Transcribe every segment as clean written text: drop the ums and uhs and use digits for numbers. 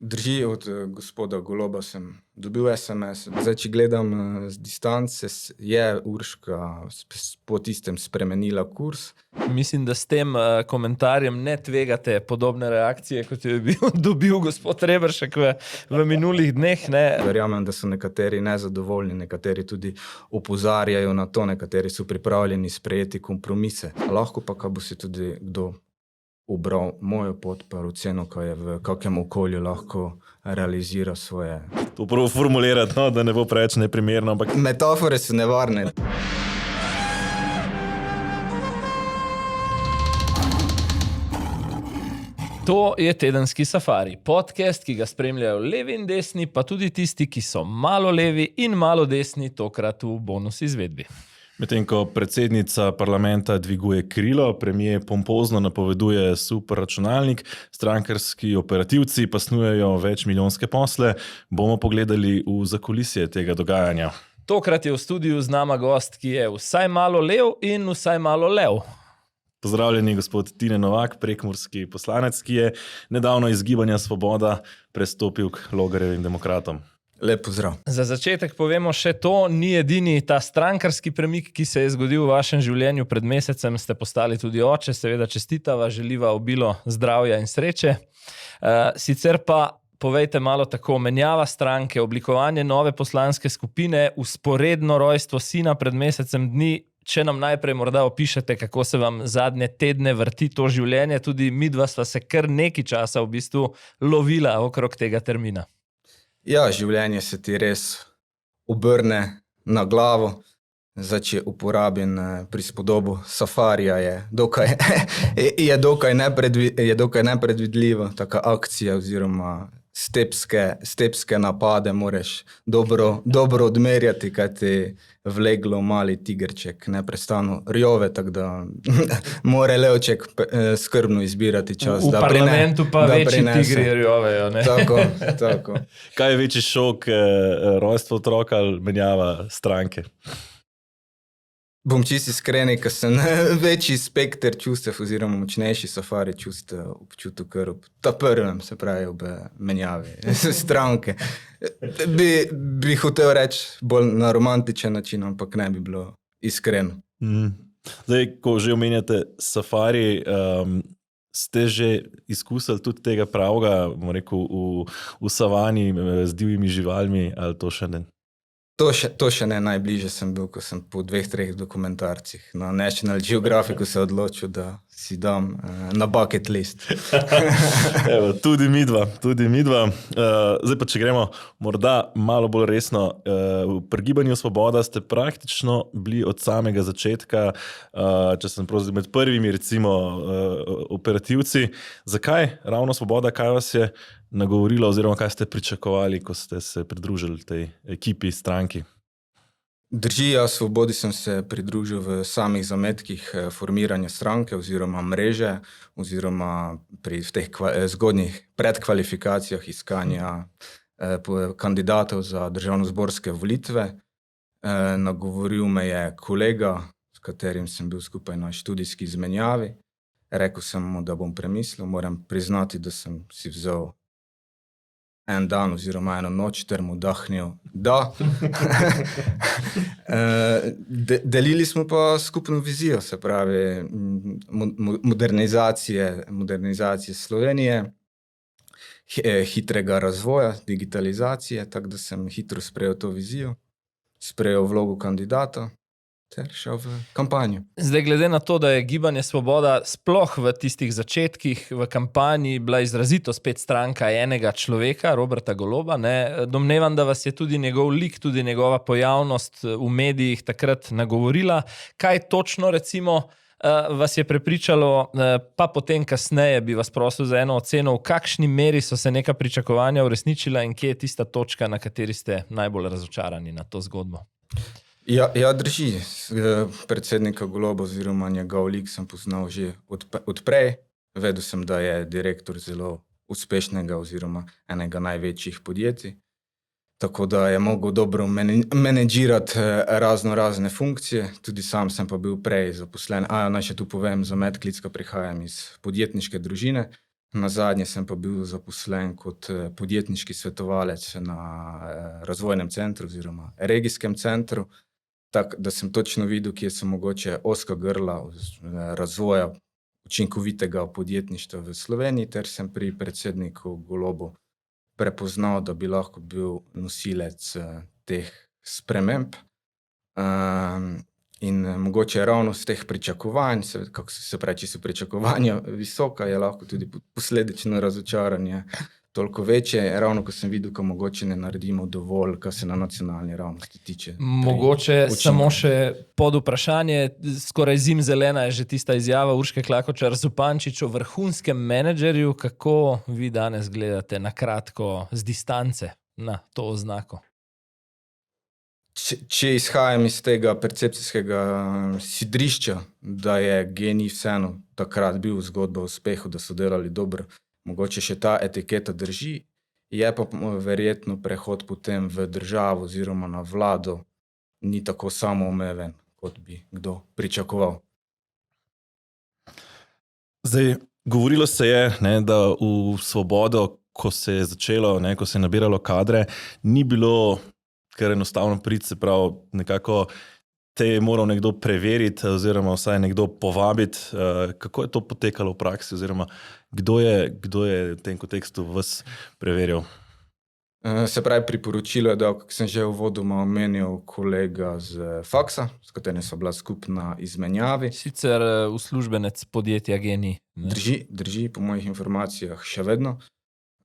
Drži, od gospoda Goloba sem dobil SMS. Zdaj, če gledam z distance, je Urška po tistem spremenila kurs. Mislim, da s tem komentarjem ne tvegate podobne reakcije, kot je dobil gospod Reberšek v minulih dneh. Ne? Verjamem, da so nekateri nezadovoljni, nekateri tudi opozarjajo na to, nekateri so pripravljeni sprejeti kompromise. Lahko pa, kaj bo si tudi kdo ubral mojo pot, pa oceno, kaj je v kakem okolju lahko realizira svoje. To prvo formulirati, no, da ne bo preveč neprimerno, ampak Metafore so nevarne. To je Tedenski safari, podcast, ki ga spremljajo levi in desni, pa tudi tisti, ki so malo levi in malo desni, tokrat v bonus izvedbi. medtem ko predsednica parlamenta dviguje krilo, premier pompozno napoveduje super računalnik, strankarski operativci pa snujejo večmilijonske posle, bomo pogledali v zakulisje tega dogajanja. Tokrat je v studiu z nama gost, ki je vsaj malo lev in vsaj malo lev. Pozdravljeni gospod Tine Novak, prekmurski poslanec, ki je nedavno iz Gibanja Svoboda prestopil k Logarjevim demokratom. Lep pozdrav. Za začetek povemo še to, ni edini ta strankarski premik, ki se je zgodil v vašem življenju. Pred mesecem ste postali tudi oče, seveda čestitava, želiva obilo zdravja in sreče. Sicer pa povejte malo tako, menjava stranke, oblikovanje nove poslanske skupine, vzporedno rojstvo sina pred mesecem dni. Če nam najprej morda opišete, kako se vam zadnje tedne vrti to življenje, tudi midva sva se kar nekaj časa v bistvu lovila okrog tega termina. Ja, življenje se ti res obrne na glavo. Zdaj, če uporabim prispodobo safarija, je dokaj nepredvidljiva taka akcija oziroma stepske napade moraš dobro odmerjati, kaj ti vleglo mali tigerček neprestano rjove, tako da mora levček skrbno izbirati čas. V parlamentu pa večji tigri rjovejo, ne? Tako. Kaj je večji šok, rojstvo otroka ali menjava stranke? Bom čisto iskren, ker sem večji spekter čustev oziroma močnejši safari čustev občutil kar ob ta prvem, se pravi ob menjavi stranke. Bi hotel reči bolj na romantičen način, ampak ne bi bilo iskreno. Zdaj, ko že omenjate safari, ste že izkusili tudi tega pravega, bom rekel, v savani z divjimi živalmi, ali to še ne? To še ne, najbližje sem bil, ko sem po 2-3 dokumentarcih na National Geographicu se odločil, da si dam na bucket list. Evo, tudi midva. Zdaj pa, če gremo morda malo bolj resno, pri Gibanju Svoboda ste praktično bili od samega začetka, če sem pravzaprav med prvimi recimo operativci. Zakaj ravno Svoboda, kaj vas je nagovorilo oziroma kaj ste pričakovali, ko ste se pridružili tej ekipi, stranki? Drži, Svobodi sem se pridružil v samih zametkih formiranja stranke oziroma mreže oziroma v teh zgodnjih predkvalifikacijah iskanja kandidatov za državnozborske volitve. Nagovoril me je kolega, s katerim sem bil skupaj na študijski izmenjavi. Rekel sem mu, da bom premislil, moram priznati, da sem si vzel en dan oziroma eno noč ter mu dahnil, da. Delili smo pa skupno vizijo, se pravi modernizacije Slovenije, hitrega razvoja, digitalizacije, tako da sem hitro sprejel to vizijo, sprejel vlogo kandidata ter šel v kampanjo. Zdaj, glede na to, da je Gibanje Svoboda sploh v tistih začetkih v kampanji bila izrazito spet stranka enega človeka, Roberta Goloba, ne, domnevam, da vas je tudi njegov lik, tudi njegova pojavnost v medijih takrat nagovorila. Kaj točno recimo vas je prepričalo, pa potem kasneje bi vas prosil za eno oceno, v kakšni meri so se neka pričakovanja uresničila in kje je tista točka, na kateri ste najbolj razočarani na to zgodbo? Ja, drži. Predsednika Goloba oziroma njegov lik sem poznal že odprej. Vedel sem, da je direktor zelo uspešnega oziroma enega največjih podjetij. Tako da je mogel dobro menedžirati razne funkcije. Tudi sam sem pa bil prej zaposlen. Naj še tu povem za medklic, ko prihajam iz podjetniške družine. Nazadnje sem pa bil zaposlen kot podjetniški svetovalec na razvojnem centru oziroma regijskem centru, tako da sem točno videl, kje so mogoče ozka grla razvoja učinkovitega podjetništva v Sloveniji, ter sem pri predsedniku Golobu prepoznal, da bi lahko bil nosilec teh sprememb. In mogoče ravno z teh pričakovanj, kako se pravi, če so pričakovanja visoka, je lahko tudi posledično razočaranje toliko večje, ravno ko sem videl, ko mogoče ne naredimo dovolj, kar se na nacionalni ravnosti tiče. Mogoče samo še pod vprašanje, skoraj zimzelena je že tista izjava Urške Klakočar Zupančič o vrhunskem menedžerju. Kako vi danes gledate na kratko z distance na to oznako? Če izhajam iz tega percepcijskega sidrišča, da je GEN-I vseeno takrat bil zgodba o uspehu, da so delali dobro, mogoče še ta etiketa drži, je pa verjetno prehod potem v državo oziroma na vlado ni tako samoumeven, kot bi kdo pričakoval. Zdaj, govorilo se je, da v Svobodo, ko se je začelo, ko se je nabiralo kadre, ni bilo kar enostavno priti, se pravi, nekako te je moral nekdo preveriti oziroma vsaj nekdo povabiti. Kako je to potekalo v praksi oziroma kdo je v tem kontekstu vas preverjal? Se pravi, priporočilo je dal, kako sem že uvodoma omenil, kolega z faksa, s katerim so bila skupna izmenjavi. Sicer uslužbenec podjetja GEN-I. Drži, po mojih informacijah še vedno.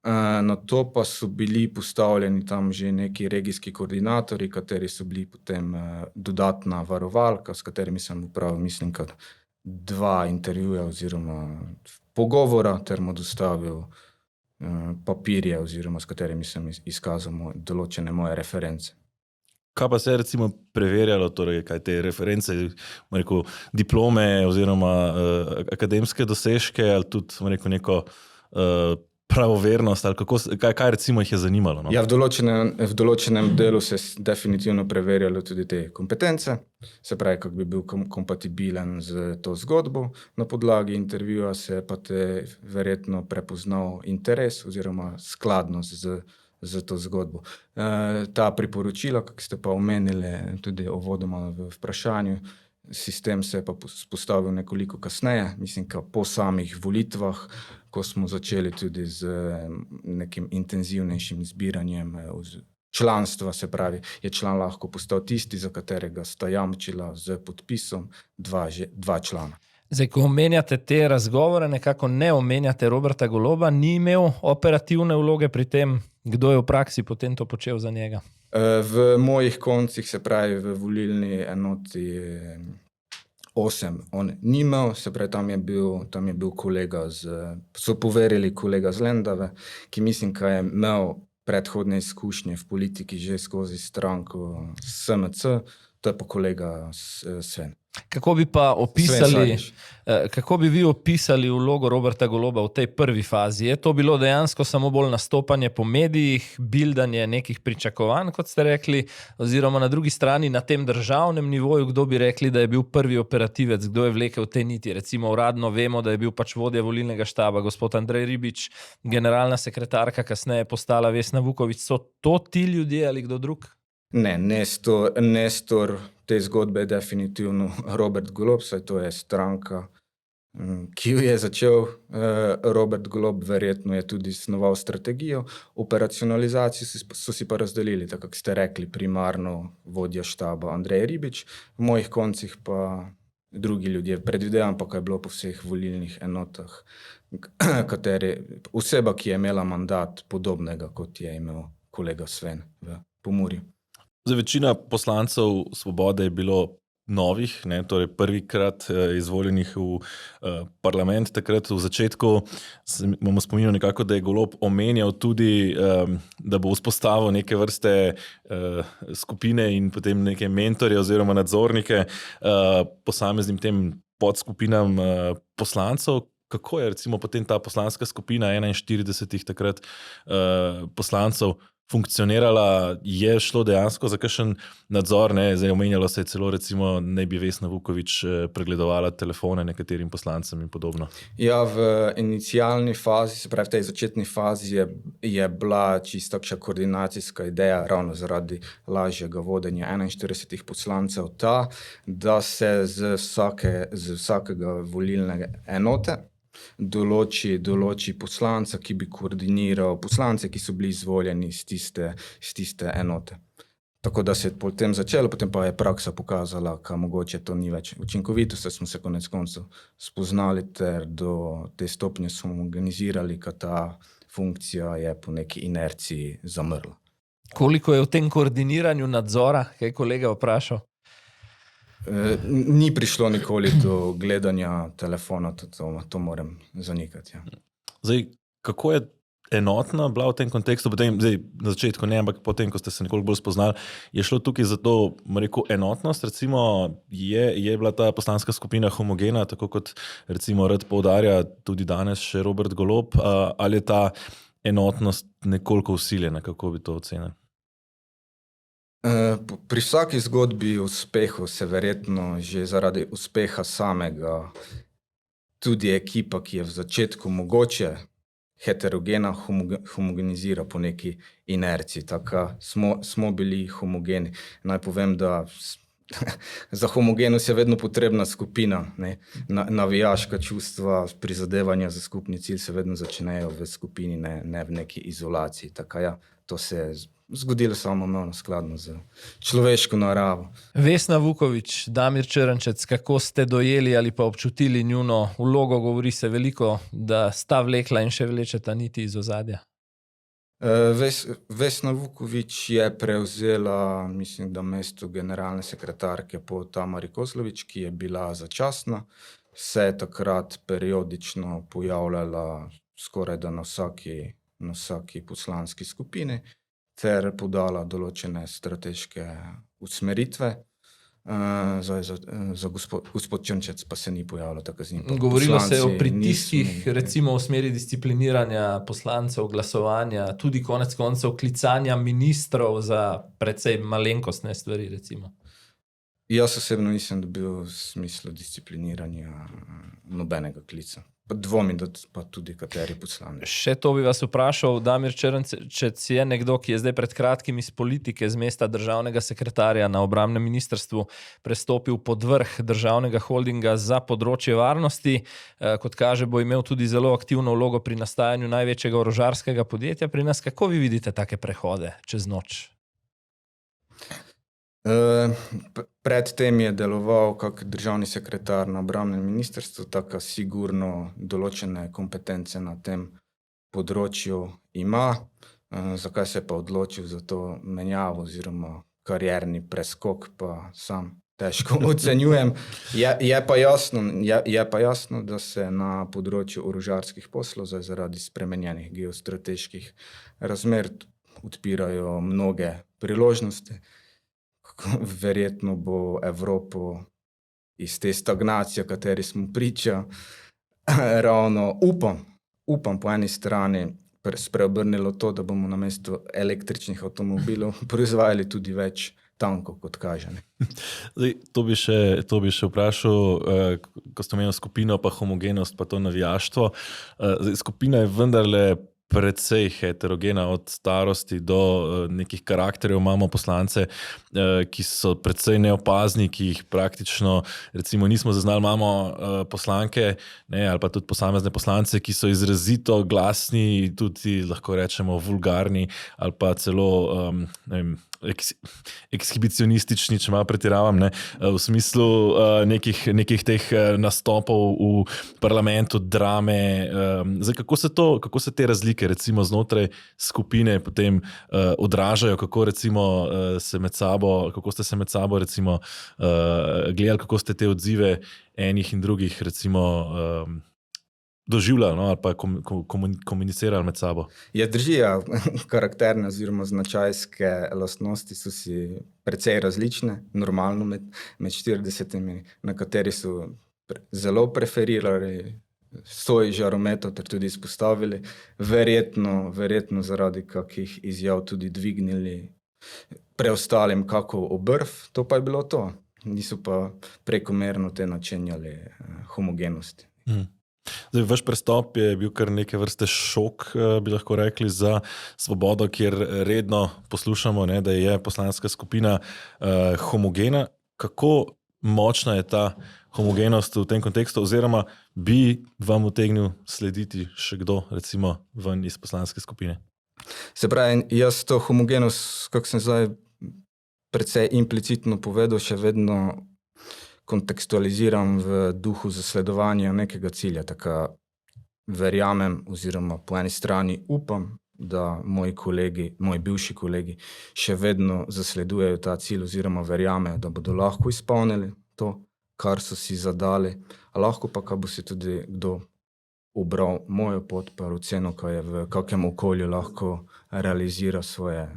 Na to pa so bili postavljeni tam že neki regijski koordinatorji, kateri so bili potem dodatna varovalka, s katerimi sem upravil, mislim, kar 2 intervjuja oziroma pogovora, ter mu dostavil papirje, oziroma s katerimi sem izkazal določene moje reference. Kaj pa se je recimo preverjalo, torej kaj te reference, rekel, diplome oziroma akademske dosežke ali tudi neko pravovernost, ali kaj recimo jih je zanimalo? No? Ja, v določenem delu se definitivno preverjalo tudi te kompetence, se pravi, kako bi bil kompatibilen z to zgodbo. Na podlagi intervjuja se pa te verjetno prepoznal interes oziroma skladnost z to zgodbo. Ta priporočila, kako ste pa omenili tudi uvodoma v vprašanju, sistem se je pa spostavil nekoliko kasneje, mislim, po samih volitvah, ko smo začeli tudi z nekim intenzivnejšim zbiranjem članstva, se pravi, je član lahko postal tisti, za katerega sta jamčila z podpisom 2 člana. Zdaj, ko omenjate te razgovore, nekako ne omenjate Roberta Goloba, ni imel operativne vloge pri tem, kdo je v praksi potem to počel za njega? V mojih koncih, se pravi v volilni enoti 8, on ni imel, se pravi, tam je bil kolega so poverili kolega z Lendave, ki mislim, da je imel predhodne izkušnje v politiki že skozi stranko SMC, to je pa kolega Sven. Kako bi vi opisali vlogo Roberta Goloba v tej prvi fazi? Je to bilo dejansko samo bolj nastopanje po medijih, bildanje nekih pričakovanj, kot ste rekli, oziroma na drugi strani na tem državnem nivoju, kdo bi rekli, da je bil prvi operativec, kdo je vlekel te niti? Recimo uradno vemo, da je bil pač vodja volilnega štaba, gospod Andrej Ribič, generalna sekretarka, kasneje postala Vesna Vuković. So to ti ljudje ali kdo drug? Ne, Nestor te zgodbe je definitivno Robert Golob, saj to je stranka, ki jo je začel Robert Golob, verjetno je tudi snoval strategijo. Operacionalizacijo so si pa razdelili, tako kako ste rekli, primarno vodja štaba Andrej Ribič, v mojih koncih pa drugi ljudje. Predvidevam pa, kaj je bilo po vseh volilnih enotah, oseba, ki je imela mandat podobnega, kot je imel kolega Sven v Pomurju. Večina poslancev Svobode je bilo novih, torej prvikrat izvoljenih v parlament. Takrat v začetku bomo spominjali nekako, da je Golob omenjal tudi, da bo vzpostavil neke vrste skupine in potem neke mentorje oziroma nadzornike posameznim tem podskupinam poslancev. Kako je recimo potem ta poslanska skupina 41 takrat poslancev funkcionirala, je šlo dejansko za kakšen nadzor, ne? Zdaj omenjalo se je celo recimo, ne bi Vesna Vuković pregledovala telefone nekaterim poslancem in podobno. Ja, v inicialni fazi, se pravi v tej začetni fazi je bila čisto takšna koordinacijska ideja ravno zaradi lažjega vodenja 41 poslancev ta, da se z vsakega volilne enote določi poslanca, ki bi koordiniral poslance, ki so bili izvoljeni iz tiste enote. Tako da se je potem začelo, potem pa je praksa pokazala, ka mogoče to ni več učinkovito, saj smo se konec koncev spoznali ter do te stopnje smo organizirali, ka ta funkcija je po neki inerciji zamrla. Koliko je v tem koordiniranju nadzora, kaj je kolega vprašal? Ni prišlo nikoli do gledanja telefona, to moram zanikati. Ja. Zdaj, kako je enotna bila v tem kontekstu, potem, zdaj, na začetku ne, ampak potem, ko ste se nekoliko bolj spoznali, je šlo tukaj za to, rekel, enotnost, recimo je bila ta poslanska skupina homogena, tako kot recimo rad poudarja tudi danes še Robert Golob, ali je ta enotnost nekoliko vsiljena, kako bi to ocenili? Pri vsaki zgodbi uspehu se verjetno že zaradi uspeha samega tudi ekipa, ki je v začetku mogoče heterogena, homogenizira po neki inerciji. Tako smo bili homogeni. Naj povem, da za homogenost je vedno potrebna skupina. Ne? Navijaška čustva, prizadevanja za skupni cilj se vedno začnejo v skupini, ne v neki izolaciji. Tako ja, to se je zgodilo samoumevno, skladno z človeško naravo. Vesna Vuković, Damir Črnčec, kako ste dojeli ali pa občutili njuno vlogo? Govori se veliko, da sta vlekla in še vlečeta niti iz ozadja. Vesna Vuković je prevzela, mislim, da mesto generalne sekretarke po Tamari Kozlović, ki je bila začasna, se je takrat periodično pojavljala skorajda na vsaki poslanski skupini ter podala določene strateške usmeritve. Za gospod Črnčec pa se ni pojavljal, tako z njim. Govorilo se je o pritiskih, recimo v smeri discipliniranja poslancev, glasovanja, tudi konec koncev klicanja ministrov za precej malenkostne stvari, recimo. Jaz osebno nisem dobil v smislu discipliniranja nobenega klica. Pa dvomim, da pa tudi kateri poslanci. Še to bi vas vprašal, Damir Črnčec je nekdo, ki je zdaj pred kratkim iz politike z mesta državnega sekretarja na obrambnem ministrstvu prestopil pod vrh državnega holdinga za področje varnosti. Kot kaže, bo imel tudi zelo aktivno vlogo pri nastajanju največjega orožarskega podjetja pri nas. Kako vi vidite take prehode čez noč? Predtem je deloval kak državni sekretar na obrambnem ministrstvu, tako sigurno določene kompetence na tem področju ima. Zakaj se je pa odločil za to menjavo oziroma karierni preskok, pa sam težko ocenjujem. Je pa jasno, da se na področju orožarskih poslov zaradi spremenjenih geostrateških razmer odpirajo mnoge priložnosti. Verjetno bo Evropo iz te stagnacije, kateri smo priča, ravno upam po eni strani spreobrnilo to, da bomo namesto električnih avtomobilov proizvajali tudi več tankov, kot kaže. Zdaj, to bi še vprašal, ko ste omenili skupino, pa homogenost, pa to navijaštvo. Zdaj, skupina je vendarle precej heterogena, od starosti do nekih karakterjev. Imamo poslance, ki so precej neopazni, ki jih praktično recimo nismo zaznali. Imamo poslanke, ne, ali pa tudi posamezne poslance, ki so izrazito glasni, tudi lahko rečemo vulgarni, ali pa celo ne vem, ekshibicionistični, če malo pretiravam, ne, v smislu nekih teh nastopov v parlamentu, drame. Zdaj, kako se te razlike recimo znotraj skupine potem odražajo, kako recimo kako ste se med sabo recimo gledali, kako ste te odzive enih in drugih recimo doživljali, no, ali pa komunicirali med sabo? Ja, drži, karakterne oziroma značajske lastnosti so si precej različne, normalno med 40-imi, na kateri so zelo preferirali svoj žarometov ter tudi izpostavili, verjetno zaradi kakih izjav tudi dvignili preostalim kako obrv, to pa je bilo to. Niso pa prekomerno te načenjali homogenosti. Zdaj, vaš prestop je bil kar neke vrste šok, bi lahko rekli, za Svobodo, kjer redno poslušamo, ne, da je poslanska skupina homogena. Kako močna je ta homogenost v tem kontekstu, oziroma bi vam utegnil slediti še kdo, recimo ven iz poslanske skupine? Se pravi, jaz to homogenost, kako sem zdaj precej implicitno povedal, še vedno kontekstualiziram v duhu zasledovanja nekega cilja. Tako verjamem oziroma po eni strani upam, da moji bivši kolegi še vedno zasledujejo ta cilj oziroma verjamejo, da bodo lahko izpolnili to, kar so si zadali, a lahko pa, kaj bo si tudi kdo ubral mojo pot, pa oceno, kaj je v kakem okolju lahko realizira svoje.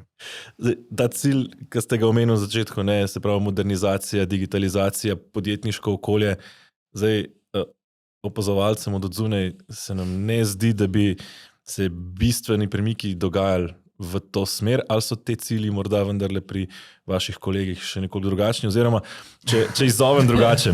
Zdaj, ta cilj, ki ste ga omenili v začetku, ne, se pravi modernizacija, digitalizacija, podjetniško okolje, zdaj opazovalcem od odzunaj se nam ne zdi, da bi se bistveni premiki dogajali v to smer, ali so te cilji morda vendarle pri vaših kolegih še nekoliko drugačni, oziroma če izzovem drugače,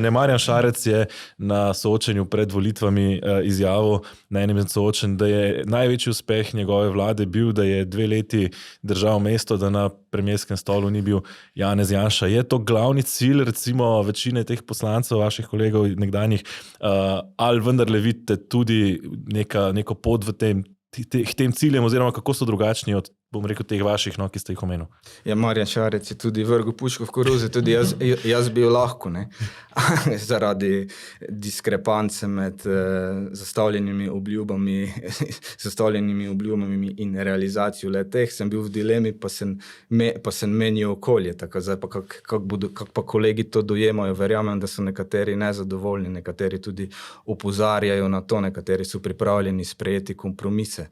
ne, Marjan Šarec je na soočenju pred volitvami izjavil na enem izmed soočenj, da je največji uspeh njegove vlade bil, da je 2 leti držal mesto, da na premierskem stolu ni bil Janez Janša. Je to glavni cilj, recimo, večine teh poslancev, vaših kolegov nekdanjih, ali vendarle vidite tudi neko pot v tem ciljem, oziroma kako so drugačni od, bom rekel, teh vaših, no, ki ste jih omenil? Ja, Marjan Šarec je tudi vrgel puško v koruzo, tudi jaz bi jo lahko, ne, zaradi diskrepance med zastavljenimi obljubami in realizacijo le-teh, sem bil v dilemi, pa sem menil okolje, tako zdaj pa kako pa kolegi to dojemajo, verjamem, da so nekateri nezadovoljni, nekateri tudi opozarjajo na to, nekateri so pripravljeni sprejeti kompromise.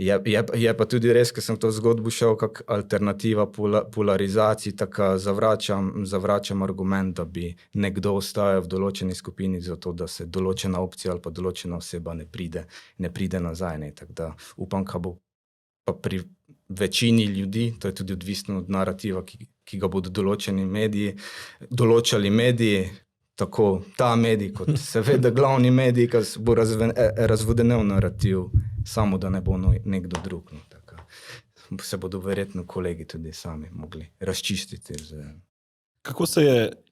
Je pa tudi res, ker sem to zgodbo šel kak alternativa polarizaciji, tako zavračam argument, da bi nekdo ostajal v določeni skupini zato, da se določena opcija ali pa določena oseba ne pride nazaj. Ne. Tako da upam, ka bo pa pri večini ljudi, to je tudi odvisno od narativa, ki ga bodo določali mediji, tako ta medij, kot seveda glavni medij, ki bo razvodenel narativ, samo da ne bo nekdo drug. No, tako. Se bodo verjetno kolegi tudi sami mogli razčistiti.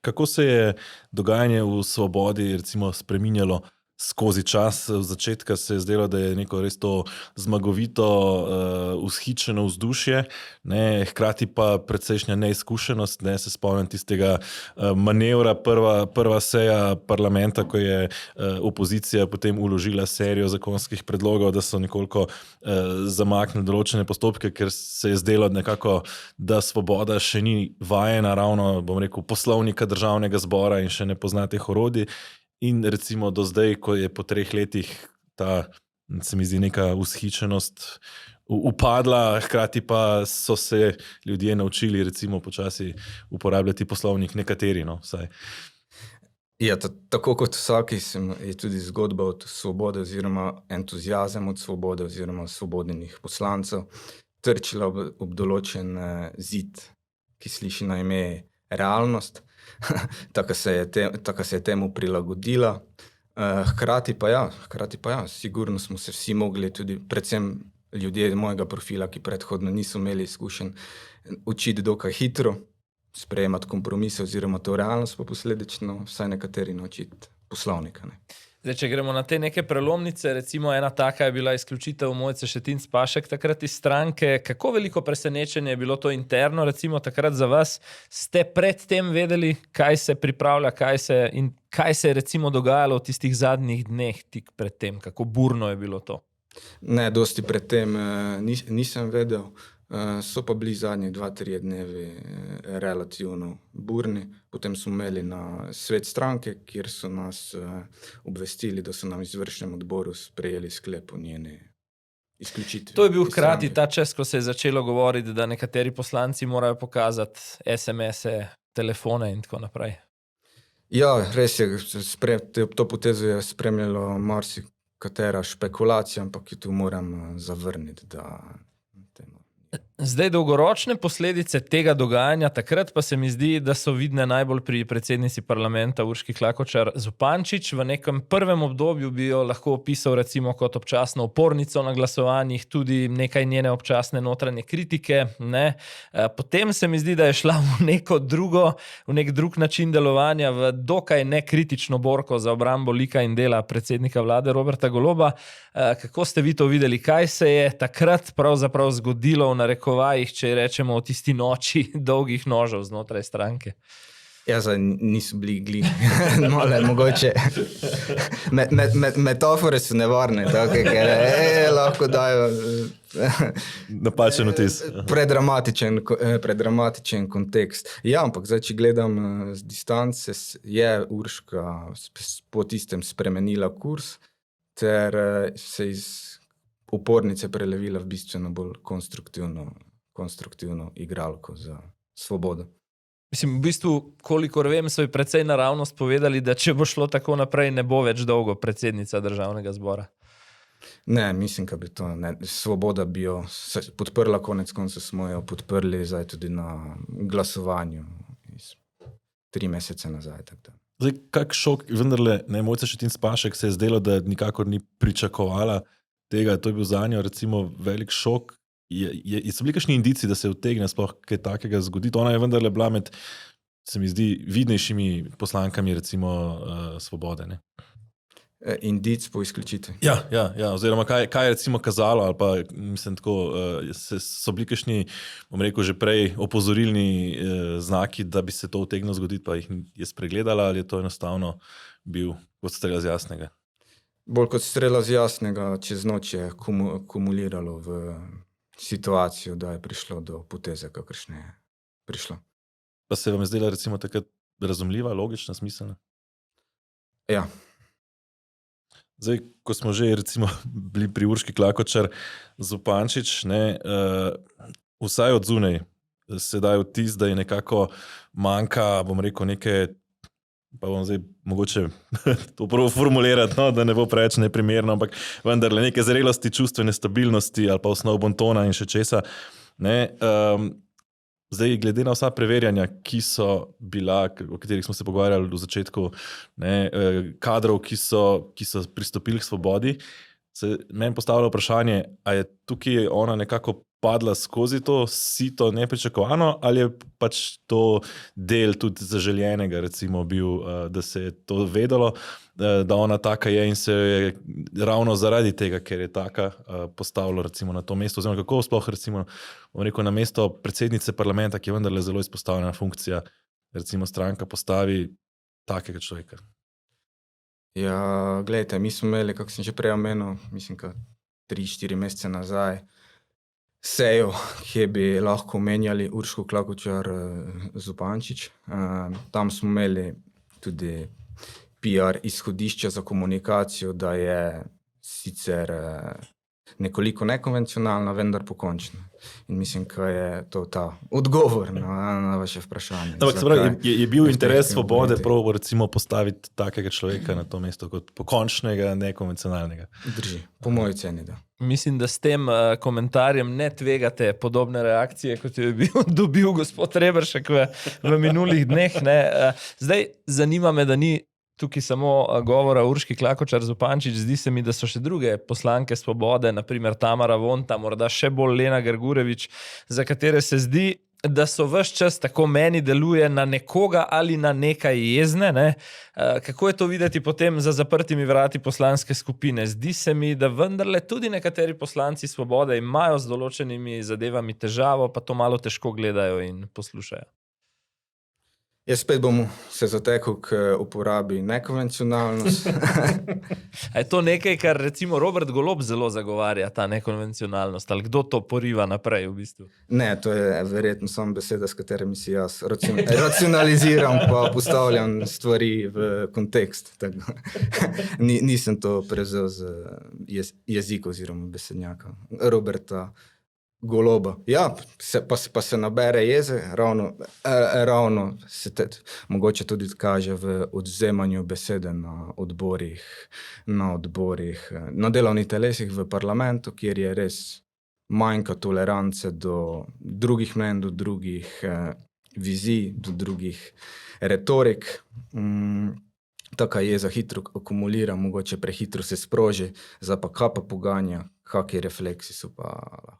Kako se je dogajanje v Svobodi recimo spreminjalo skozi čas? V začetka se je zdelo, da je neko res to zmagovito, vzhičeno vzdušje, ne, hkrati pa precejšnja neizkušenost, ne, se spomnim tistega manevra, prva seja parlamenta, ko je opozicija potem vložila serijo zakonskih predlogov, da so nekoliko zamaknili določene postopke, ker se je zdelo nekako, da Svoboda še ni vajena ravno, bom rekel, poslovnika Državnega zbora in še ne pozna teh orodij. In recimo do zdaj, ko je po 3 letih ta, se mi zdi, neka vzhičenost upadla, hkrati pa so se ljudje naučili recimo počasi uporabljati poslovnik, nekateri, no, vsaj. Ja, tako kot vsaki je tudi zgodba od Svobode oziroma entuziazem od Svobode oziroma svobodnih poslancev trčila ob določen zid, ki sliši na ime realnost. Tako se je temu prilagodila. Hkrati pa ja, sigurno smo se vsi mogli tudi, predvsem ljudje mojega profila, ki predhodno niso imeli izkušenj, učiti dokaj hitro, sprejemati kompromise oziroma to realnost, pa posledično vsaj nekateri naučiti poslovnika. Ne. Zdaj, če gremo na te neke prelomnice, recimo ena taka je bila izključitev Mojce Šetinc Pašek takrat iz stranke. Kako veliko presenečenje je bilo to interno, recimo takrat za vas? Ste pred tem vedeli, kaj se pripravlja, kaj se je recimo dogajalo v tistih zadnjih dneh tik pred tem? Kako burno je bilo to? Ne, dosti pred tem nisem vedel. So pa bili zadnji 2-3 dnevi relativno burni. Potem smo imeli na svet stranke, kjer so nas obvestili, da so nam v izvršnem odboru sprejeli sklep o njeni izključitvi. To je bil hkrati ta čas, ko se je začelo govoriti, da nekateri poslanci morajo pokazati SMS-e, telefone in tako naprej. Ja, res je, to potezo je spremljalo marsikatera špekulacija, ampak jo tu moram zavrniti, da Zdaj, dolgoročne posledice tega dogajanja takrat pa se mi zdi, da so vidne najbolj pri predsednici parlamenta Urški Klakočar Zupančič. V nekem prvem obdobju bi jo lahko opisal recimo kot občasno opornico na glasovanjih, tudi nekaj njene občasne notranje kritike, ne. Potem se mi zdi, da je šla v nek drug način delovanja, v dokaj nekritično borko za obrambo lika in dela predsednika vlade Roberta Goloba. Kako ste vi to videli? Kaj se je takrat pravzaprav zgodilo v narekovajih, če rečemo o tisti noči dolgih nožev znotraj stranke? Ja, niso bili gli. Mogoče. Metafore so nevarne, take, ker lahko dajo napačen vtis. Predramatičen kontekst. Ja, ampak zdaj, če gledam z distance, je Urška po tistem spremenila kurs, ter se iz upornice prelevila v bistveno bolj konstruktivno igralko za svobodo. Mislim, v bistvu, kolikor vem, so ji precej naravnost povedali, da če bo šlo tako naprej, ne bo več dolgo predsednica državnega zbora. Ne, mislim, da bi to Svoboda bi jo podprla, konec koncev smo jo podprli zdaj tudi na glasovanju 3 mesece nazaj. Tako da. Zdaj, kak šok, vendarle, Mojca Šetinc Pašek se je zdelo, da nikakor ni pričakovala tega, to je bil zanjo recimo velik šok. So bili kakšni indici, da se utegne sploh kaj takega zgoditi? Ona je vendarle bila med, se mi zdi, vidnejšimi poslankami recimo Svobode, ne? Indic po izključitvi. Ja, oziroma kaj je recimo kazalo, ali pa mislim tako, so bili kakšni, bom rekel, že prej opozorilni znaki, da bi se to utegnilo zgoditi, pa jih je spregledala, ali je to enostavno bil kot strela z jasnega? Bolj kot strela z jasnega, čez noč je kumuliralo v situacijo, da je prišlo do poteze, kakršne je prišlo. Pa se vam je zdela recimo takrat razumljiva, logična, smiselna? Ja. Zdaj, ko smo že recimo bili pri Urški Klakočar Zupančič, vsaj od zunaj se daje vtis, da je nekako manjka, bom rekel, neke, pa bom zdaj mogoče to prvo formulirati, da ne bo preveč neprimerno, ampak vendarle neke zrelosti, čustvene stabilnosti ali pa osnov bontona in še česa. Zdaj, glede na vsa preverjanja, ki so bila, o katerih smo se pogovarjali v začetku, kadrov, ki so pristopili k Svobodi, se meni postavlja vprašanje, a je tukaj ona nekako padla skozi to sito nepričakovano, ali je pač to del tudi zaželjenega, recimo bil, da se je to vedelo, da ona taka je in se je ravno zaradi tega, ker je taka, postavilo recimo na to mesto, oziroma kako sploh recimo, bom rekel, na mesto predsednice parlamenta, ki je vendarle zelo izpostavljena funkcija, recimo stranka postavi takega človeka. Ja, gledajte, mi smo imeli, kako sem že prej omenil, mislim, 3-4 mesece nazaj, sejo, kje bi lahko omenjali Urško Klakočar Zupančič. Tam smo imeli tudi PR izhodišče za komunikacijo, da je sicer nekoliko nekonvencionalna, vendar pokončna. In mislim, da je to ta odgovor na vaše vprašanje. Je bil interes Svobode prav recimo postaviti takega človeka na to mesto kot pokončnega, nekonvencionalnega? Drži, po moji ceni, da. Mislim, da s tem komentarjem ne tvegate podobne reakcije, kot je dobil gospod Reberšek v minulih dneh. Zdaj, zanima me, da ni tukaj samo govora Urški Klakočar Zupančič, zdi se mi, da so še druge poslanke Svobode, naprimer Tamara Vonta, morda še bolj Lena Grgurevič, za katere se zdi, da so ves čas, tako meni deluje, na nekoga ali na nekaj jezne. Kako je to videti potem za zaprtimi vrati poslanske skupine? Zdi se mi, da vendarle tudi nekateri poslanci Svobode imajo z določenimi zadevami težavo, pa to malo težko gledajo in poslušajo. Jaz spet bom se zatekel k uporabi nekonvencionalnost. A je to nekaj, kar recimo Robert Golob zelo zagovarja, ta nekonvencionalnost? Ali kdo to poriva naprej v bistvu? Ne, to je verjetno samo beseda, s katerimi si jaz racionaliziram pa postavljam stvari v kontekst. Nisem to prevzel z jezika oziroma besednjaka Roberta Goloba. Ja, pa se nabere jeze, ravno se mogoče tudi kaže v odvzemanju besede na odborih, na delovnih telesih v parlamentu, kjer je res manjka tolerance do drugih mnenj, do drugih vizij, do drugih retorik. Taka jeza hitro akumulira, mogoče prehitro se sproži, zdaj pa kaj pa poganja, kakšni refleksi so pa lahko.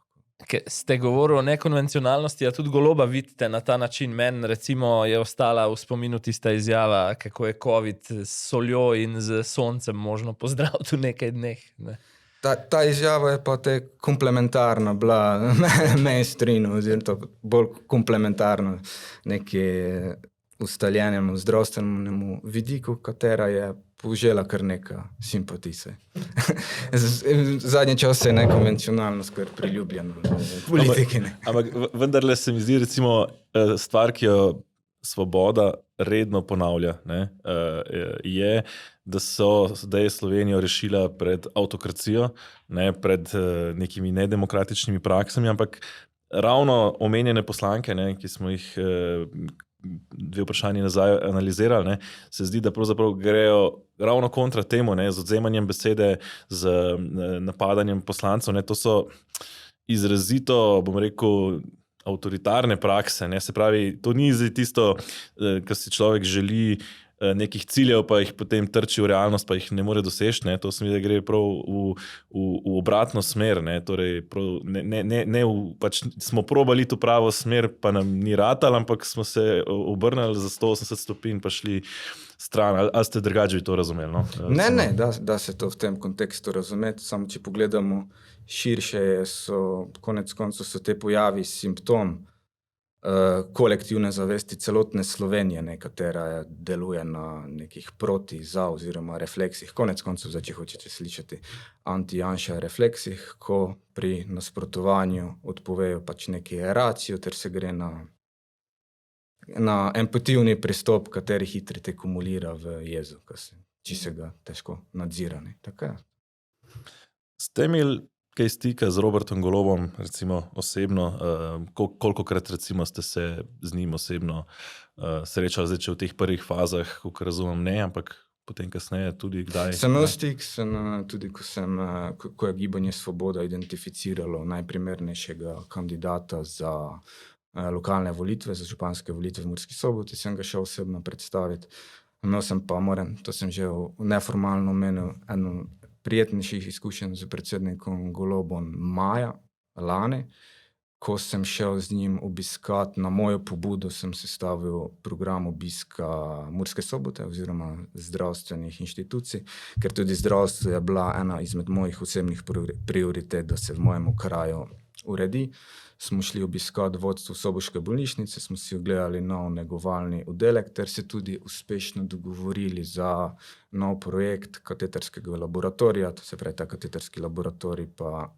Ste govorili o nekonvencionalnosti, a tudi Goloba vidite na ta način. Meni recimo je ostala v spominu tista izjava, kako je COVID s soljo in z soncem možno pozdraviti v nekaj dneh. Ne? Ta izjava je pa komplementarna bila mainstreamu, oziroma bolj komplementarna neki ustaljenemu zdravstvenemu vidiku, katera je požela kar neka simpatise. Zadnji čas je nekonvencionalno skoraj priljubljeno v politiki. Ampak vendarle se mi zdi recimo stvar, ki jo Svoboda redno ponavlja, je, da so zdaj Slovenijo rešila pred avtokracijo, pred nekimi nedemokratičnimi praksami, ampak ravno omenjene poslanke, ki smo jih 2 vprašanji nazaj analizirali, se zdi, da pravzaprav grejo ravno kontra temu, z odvzemanjem besede, z napadanjem poslancev. To so izrazito, bom rekel, avtoritarne prakse. Se pravi, to ni zdaj tisto, kar si človek želi nekih ciljev, pa jih potem trči v realnost, pa jih ne more doseči. To se mi da gre prav v obratno smer. Torej, pač smo probali to pravo smer, pa nam ni ratal, ampak smo se obrnili za 180 stopinj, pa šli stran. Ali ste drugače to razumeli? No? Ne, da se to v tem kontekstu razumeti. Samo če pogledamo širše, konec koncev so te pojavi simptom kolektivne zavesti celotne Slovenije, katera deluje na nekih proti, za oziroma refleksih, konec koncev, če hočete slišati anti-Janša refleksih, ko pri nasprotovanju odpovejo pač neki racijo, ter se gre na empativni pristop, kateri hitri te kumulira v jezu, če se ga težko nadzira. Tako je. Ste imeli kaj stika z Robertom Golobom, recimo osebno, kolikokrat recimo ste se z njim osebno srečali, zdaj če v teh prvih fazah, kako razumem, ne, ampak potem kasneje tudi kdaj? Sem imel stik, tudi ko je Gibanje Svoboda identificiralo najprimernejšega kandidata za lokalne volitve, za županske volitve v Murski Soboti, sem ga šel osebno predstaviti. Imel sem pa, to sem že neformalno omenil, eno prijetnejših izkušenj z predsednikom Golobom maja lani, ko sem šel z njim obiskati, na mojo pobudo sem sestavil program obiska Murske Sobote oziroma zdravstvenih inštitucij, ker tudi zdravstvo je bila ena izmed mojih osebnih prioritet, da se v mojem kraju uredi. Smo šli obiskati vodstvo Soboške bolnišnice, smo si ogledali nov negovalni oddelek, ter se tudi uspešno dogovorili za nov projekt kateterskega laboratorija. To se pravi, ta kateterski laboratorij pa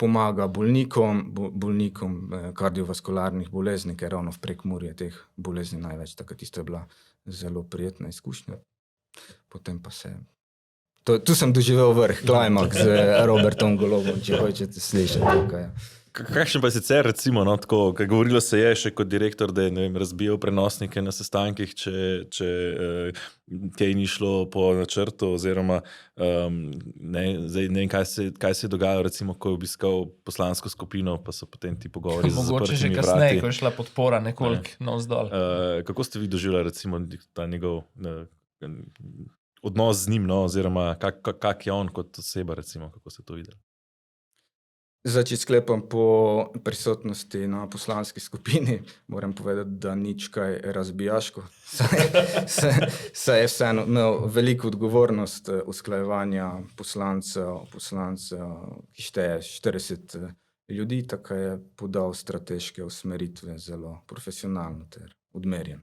pomaga bolnikom kardiovaskularnih bolezni, ker ravno v Prekmurju je teh bolezni največ. Tako tisto je bila zelo prijetna izkušnja. Potem pa tu sem doživel vrh, klimaks z Robertom Golobom, če hočete slišati. Kakšen pa je sicer, recimo, tako, kaj govorilo se je še kot direktor, da je razbijal prenosnike na sestankih, če kaj ni šlo po načrtu, oziroma ne vem, kaj se je dogajalo, recimo, ko je obiskal poslansko skupino, pa so potem ti pogovori za zaprtimi vrati. Mogoče že kasneje, ko je šla podpora nekoliko navzdol. Kako ste vi doživljali, recimo, ta njegov odnos z njim, oziroma kak je on kot oseba, recimo, kako ste to videli? Če sklepam po prisotnosti na poslanski skupini, moram povedati, da nič kaj razbijaško. Saj je vseeno imel veliko odgovornost usklajevanja poslancev, ki šteje 40 ljudi, tako je podal strateške usmeritve zelo profesionalno ter odmerjen.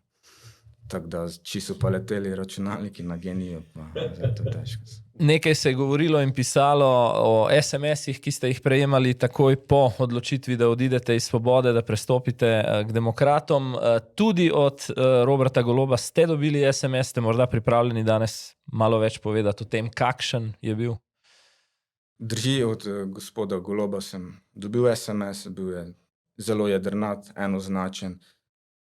Tako da, če so pa leteli računalniki na genijo, pa zato je težko. Nekaj se je govorilo in pisalo o SMS-ih, ki ste jih prejemali takoj po odločitvi, da odidete iz Svobode, da prestopite k demokratom. Tudi od Roberta Goloba ste dobili SMS, ste morda pripravljeni danes malo več povedati o tem, kakšen je bil? Drži, od gospoda Goloba sem dobil SMS, bil je zelo jedrnat, enoznačen,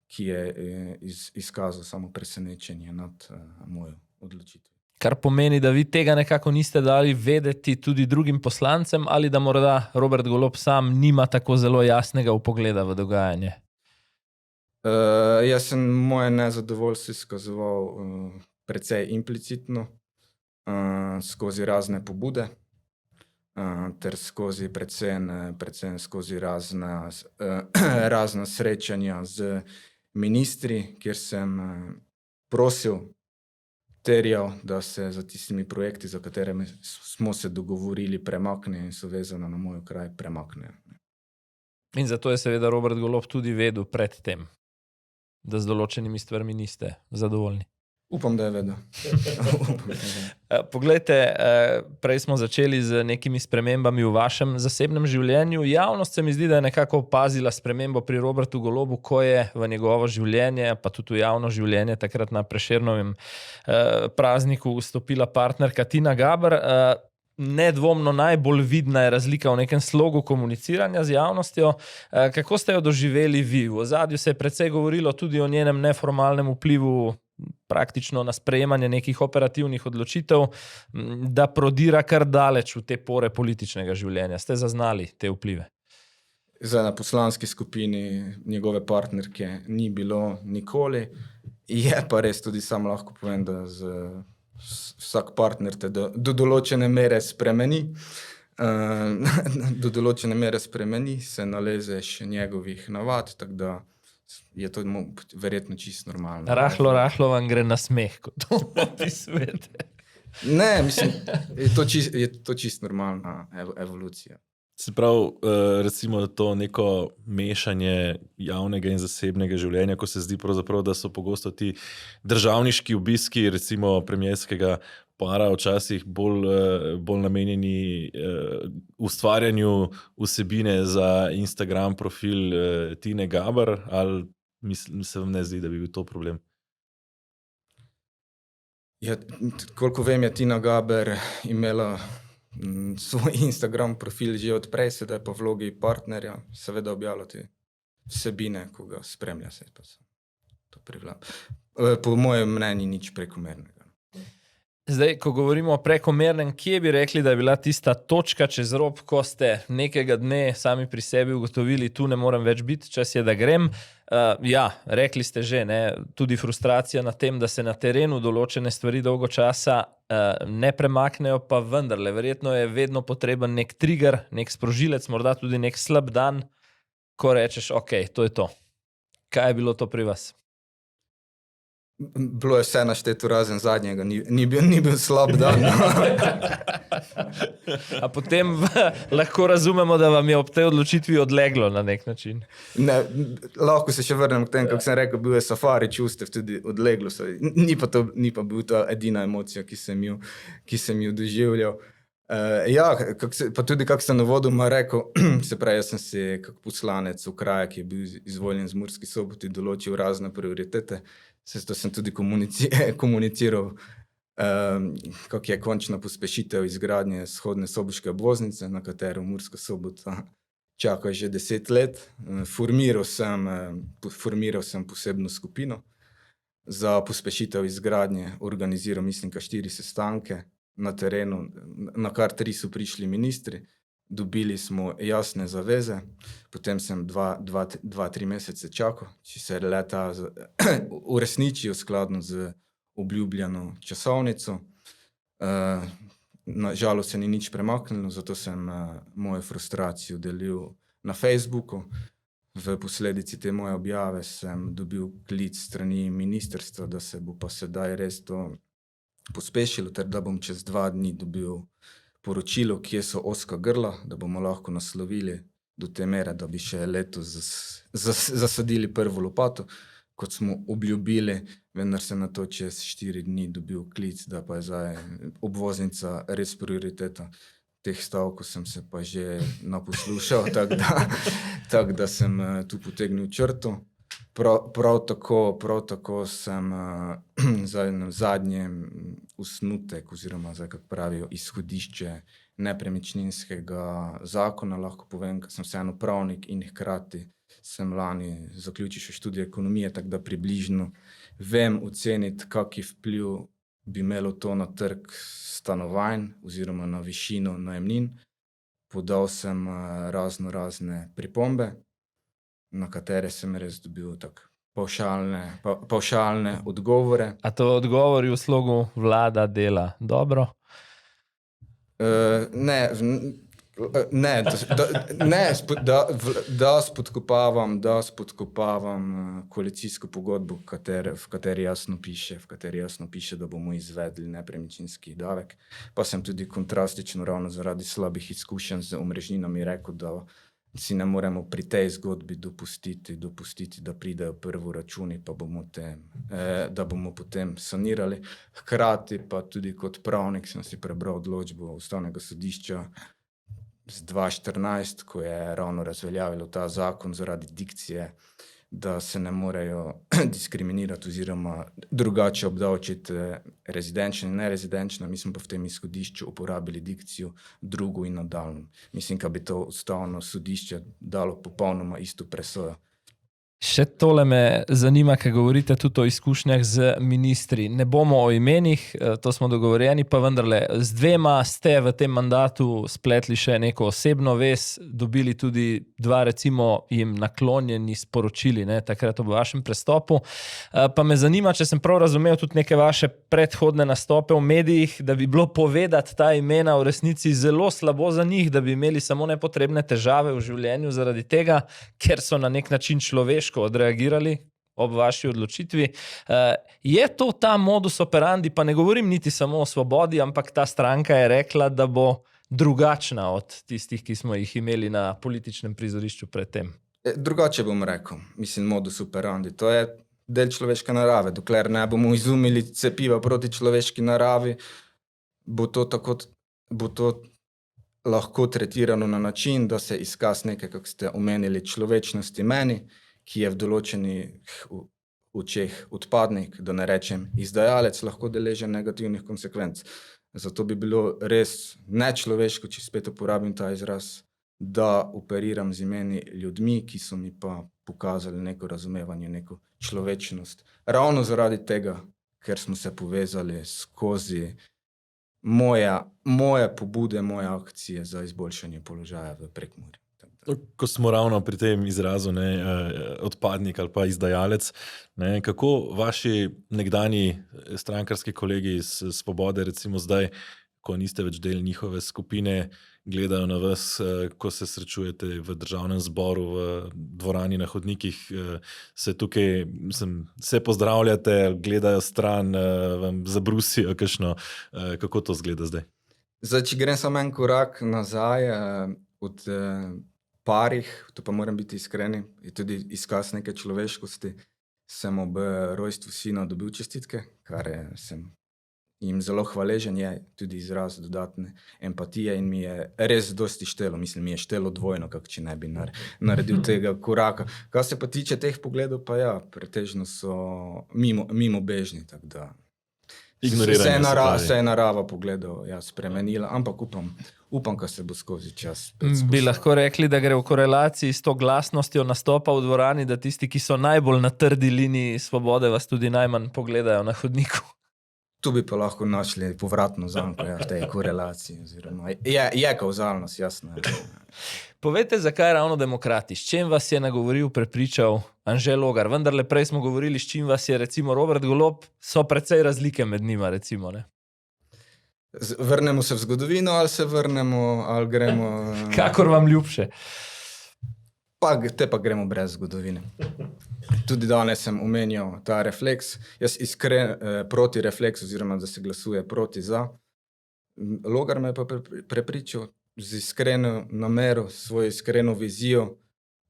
ki je izkazal samo presenečenje nad mojo odločitev. Kar pomeni, da vi tega nekako niste dali vedeti tudi drugim poslancem ali da morda Robert Golob sam nima tako zelo jasnega vpogleda v dogajanje? Jaz sem moje nezadovoljstvo izkazoval precej implicitno, skozi razne pobude, ter skozi predvsem skozi razna srečanja z ministri, kjer sem prosil, terjal, da se za tistimi projekti, za katere smo se dogovorili, premaknejo in so vezane na moj kraj, premaknejo. In zato je seveda Robert Golob tudi vedel pred tem, da z določenimi stvarmi niste zadovoljni. Upam, da je vedel. Poglejte, prej smo začeli z nekimi spremembami v vašem zasebnem življenju. Javnost se mi zdi, da je nekako opazila spremembo pri Robertu Golobu, ko je v njegovo življenje, pa tudi v javno življenje, takrat na Prešernovem prazniku vstopila partnerka Tina Gaber. Nedvomno najbolj vidna je razlika v nekem slogu komuniciranja z javnostjo. Kako ste jo doživeli vi? V ozadju se je precej govorilo tudi o njenem neformalnem vplivu praktično na sprejemanje nekih operativnih odločitev, da prodira kar daleč v te pore političnega življenja. Ste zaznali te vplive? Zdaj na poslanski skupini njegove partnerke ni bilo nikoli. Je pa res, tudi sam lahko povem, da vsak partner te do določene mere spremeni. Do določene mere spremeni, se nalezeš njegovih navad, tako da je to verjetno čisto normalno. Rahlo vam gre na smeh, ko to opisujete. Ne, mislim, je to čisto normalna evolucija. Se pravi, recimo to neko mešanje javnega in zasebnega življenja, ko se zdi pravzaprav, da so pogosto ti državniški obiski, recimo premierskega para, včasih bolj namenjeni ustvarjanju vsebine za Instagram profil Tine Gaber, ali se vam ne zdi, da bi bil to problem? Ja, koliko vem, je Tina Gaber imela svoj Instagram profil že odprej, sedaj pa v vlogi partnerja, seveda objavljati vsebine, ko ga spremlja, se pa se to privlam. Po mojem mnenju nič prekomernega. Zdaj, ko govorimo o prekomernem, kje bi rekli, da je bila tista točka čez rob, ko ste nekega dne sami pri sebi ugotovili, tu ne morem več biti, čas je, da grem. Ja, rekli ste že, ne, tudi frustracija na tem, da se na terenu določene stvari dolgo časa ne premaknejo, pa vendarle, verjetno je vedno potreben nek trigger, nek sprožilec, morda tudi nek slab dan, ko rečeš, ok, to je to. Kaj je bilo to pri vas? Bilo je vse našteto razen zadnjega, ni bil slab dan. A potem lahko razumemo, da vam je ob tej odločitvi odleglo na nek način? Ne, lahko se še vrnem k tem, kako sem rekel, bil je safari čustev, tudi odleglo se. Ni pa bil ta edina emocija, ki sem jo doživljal. Ja, pa tudi kako sem uvodoma rekel, se pravi, jaz sem si kot poslanec v kraju, ki je bil izvoljen z Murski Soboti, določil razne prioritete. To sem tudi komuniciral, kako je končna pospešitev izgradnje vzhodne soboške obvoznice, na katero Murska Sobota čaka že 10 let. Formiral sem posebno skupino za pospešitev izgradnje, organiziral mislim, 4 sestanke na terenu, na kar 3 so prišli ministri. Dobili smo jasne zaveze, potem sem 2-3 mesece čakal, če se le-ta uresničijo skladno z obljubljeno časovnico. Na žalost se ni nič premaknilo, zato sem mojo frustracijo delil na Facebooku. V posledici te moje objave sem dobil klic strani ministrstva, da se bo pa sedaj res to pospešilo, ter da bom čez 2 dni dobil poročilo, kje so ozka grla, da bomo lahko naslovili do te mere, da bi še letos zasadili prvo lopato, kot smo obljubili, vendar sem na to čez 4 dni dobil klic, da pa je zdaj obvoznica res prioriteta. Teh stavkov sem se pa že naposlušal, tako da sem tu potegnil črto. Prav tako sem zadnjem osnutek, oziroma kako pravijo, izhodišče nepremičninskega zakona, lahko povem, ker sem vseeno pravnik in hkrati sem lani zaključil še študij ekonomije, tako da približno vem oceniti, kakšen vpliv bi imelo to na trg stanovanj oziroma na višino najemnin. Podal sem razne pripombe, na katere sem res dobil tako pavšalne odgovore. A to odgovori v slogu vlada dela dobro? Da spodkopavam koalicijsko pogodbo, v kateri jasno piše, da bomo izvedli nepremičninski davek. Pa sem tudi kontrastično ravno zaradi slabih izkušenj z omrežninami rekel, da si ne moremo pri tej zgodbi dopustiti, da pridejo prvo računi, pa da bomo potem sanirali. Hkrati pa tudi kot pravnik sem si prebral odločbo Ustavnega sodišča z 2014, ko je ravno razveljavilo ta zakon zaradi dikcije, da se ne morejo diskriminirati oziroma drugače obdavčiti rezidenčne in nerezidenčne. Mi smo pa v tem izhodišču uporabili dikcijo drugo in nadaljnjo. Mislim, da bi to Ustavno sodišče dalo popolnoma isto presojo. Še tole me zanima, ker govorite tudi o izkušnjah z ministri. Ne bomo o imenih, to smo dogovorjeni, pa vendarle z dvema ste v tem mandatu spletli še neko osebno vez, dobili tudi dva recimo jim naklonjeni sporočili, takrat ob vašem prestopu. Pa me zanima, če sem prav razumel tudi neke vaše predhodne nastope v medijih, da bi bilo povedati ta imena v resnici zelo slabo za njih, da bi imeli samo nepotrebne težave v življenju zaradi tega, ker so na nek način človeško odreagirali ob vaši odločitvi. Je to ta modus operandi, pa ne govorim niti samo o Svobodi, ampak ta stranka je rekla, da bo drugačna od tistih, ki smo jih imeli na političnem prizorišču predtem. Drugače bom rekel, mislim modus operandi, to je del človeške narave. Dokler ne bomo izumili cepiva proti človeški naravi, bo to lahko tretirano na način, da se izkaz nekaj, kako ste omenili, človečnosti meni, ki je v določenih očeh odpadnik, da ne rečem izdajalec, lahko deležen negativnih konsekvenc. Zato bi bilo res nečloveško, če spet uporabim ta izraz, da operiram z imeni ljudmi, ki so mi pa pokazali neko razumevanje, neko človečnost. Ravno zaradi tega, ker smo se povezali skozi moje pobude, moje akcije za izboljšanje položaja v Prekmurju. Ko smo ravno pri tem izrazu odpadnik ali pa izdajalec, kako vaši nekdanji strankarski kolegi iz Svobode, recimo zdaj, ko niste več del njihove skupine, gledajo na vas, ko se srečujete v Državnem zboru, v dvorani na hodnikih, se pozdravljate, gledajo stran, vam zabrusijo kakšno, kako to izgleda zdaj? Zdaj, če grem samo en korak nazaj, od parih, to pa moram biti iskreni, je tudi izkaz neke človeškosti. Sem ob rojstvu sina dobil čestitke, kar sem jim zelo hvaležen, je tudi izraz dodatne empatije in mi je res dosti štelo, mislim, mi je štelo dvojno, kako če ne bi naredil tega koraka. Kar se pa tiče teh pogledov, pa ja, pretežno so mimo bežni, tako da se je narava pogledov spremenila, ampak upam, ka se bo skozi čas. Bi lahko rekli, da gre v korelaciji s to glasnostjo nastopa v dvorani, da tisti, ki so najbolj na trdi liniji Svobode, vas tudi najmanj pogledajo na hodniku? Tu bi pa lahko našli povratno zanko v tej korelaciji. Je kauzalnost, jasno. Povejte, zakaj ravno demokrati? S čim vas je nagovoril, prepričal Anže Logar? Vendarle prej smo govorili, s čim vas je recimo Robert Golob, so precej razlike med njima, recimo, ne? Vrnemo se v zgodovino ali se vrnemo, ali gremo... Kakor vam ljubše. Pa gremo brez zgodovine. Tudi danes sem omenjal ta refleks. Jaz iskren proti refleks, oziroma da se glasuje proti za. Logar me je pa prepričal z iskreno namero, svojo iskreno vizijo,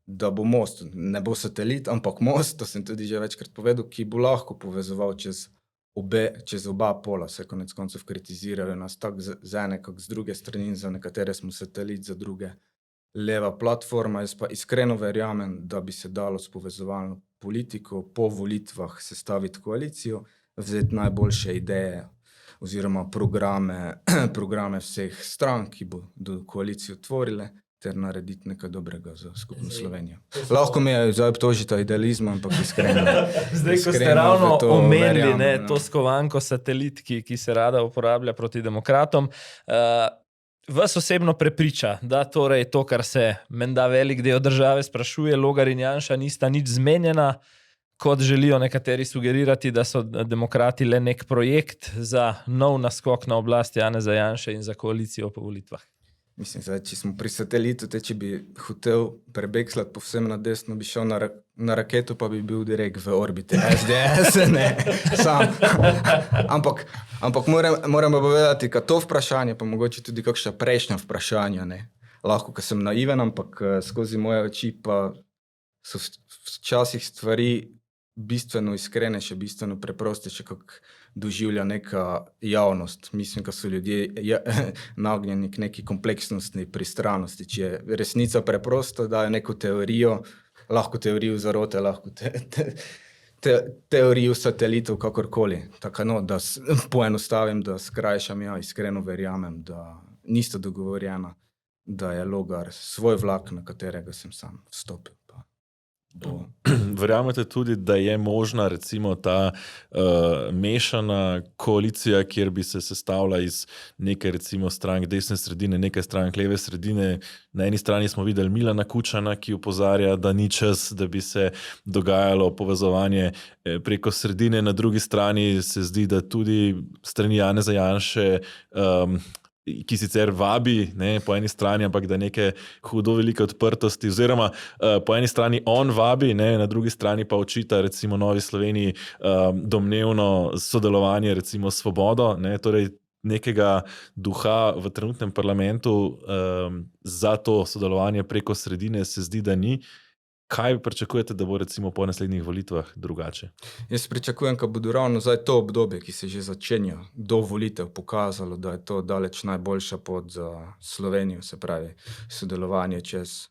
da bo most, ne bo satelit, ampak most, to sem tudi že večkrat povedal, ki bo lahko povezoval čez oba pola. Se konec koncev kritizirajo nas tako z ene, kot z druge strani, za nekatere smo satelit, za druge leva platforma. Jaz pa iskreno verjamem, da bi se dalo s povezovalno politiko po volitvah sestaviti koalicijo, vzeti najboljše ideje oziroma programe vseh strank, ki bodo koalicijo tvorile, ter narediti nekaj dobrega za skupno Slovenijo. Lahko me zdaj obtožite idealizma, ampak iskreno. Zdaj, ko ste ravno omenili to skovanko satelitki, ki se rada uporablja proti demokratom, vas osebno prepriča, da torej to, kar se menda velik del države sprašuje, Logar in Janša nista nič zmenjena, kot želijo nekateri sugerirati, da so demokrati le nek projekt za nov naskok na oblast Janeza Janše in za koalicijo po volitvah. Mislim, zdaj, če smo pri satelitu, če bi hotel prebekslati povsem na desno, bi šel na raketo, pa bi bil direkt v orbiti SDS, ne, sam. Ampak moram pa povedati, ka to vprašanje, pa mogoče tudi kakšna prejšnja vprašanja, ne. Lahko, ker sem naiven, ampak skozi moje oči pa so včasih stvari bistveno iskrenejše, bistveno preprostejše, kak doživlja neka javnost. Mislim, da so ljudje nagnjeni k neki kompleksnosti, pristranosti. Če je resnica preprosta, dajo neko teorijo, lahko teorijo zarote, lahko teorijo satelitov, kakorkoli. Tako, no, da poenostavim, da skrajšam, ja, iskreno verjamem, da nista dogovorjena, da je Logar svoj vlak, na katerega sem sam vstopil. Verjamete tudi, da je možna recimo ta mešana koalicija, kjer bi se sestavila iz nekaj recimo strank desne sredine, nekaj strank leve sredine. Na eni strani smo videli Milana Kučana, ki opozarja, da ni čas, da bi se dogajalo povezovanje preko sredine. Na drugi strani se zdi, da tudi strani Janeza Janše ki sicer vabi, ne, po eni strani, ampak da neke hudo velike odprtosti, oziroma po eni strani on vabi, ne, na drugi strani pa očita recimo Novi Sloveniji domnevno sodelovanje recimo s Svobodo, ne, torej nekega duha v trenutnem parlamentu za to sodelovanje preko sredine se zdi, da ni. Kaj pričakujete, da bo recimo po naslednjih volitvah drugače? Jaz pričakujem, da bodo ravno zdaj to obdobje, ki se že začenja do volitev, pokazalo, da je to daleč najboljša pot za Slovenijo, se pravi sodelovanje čez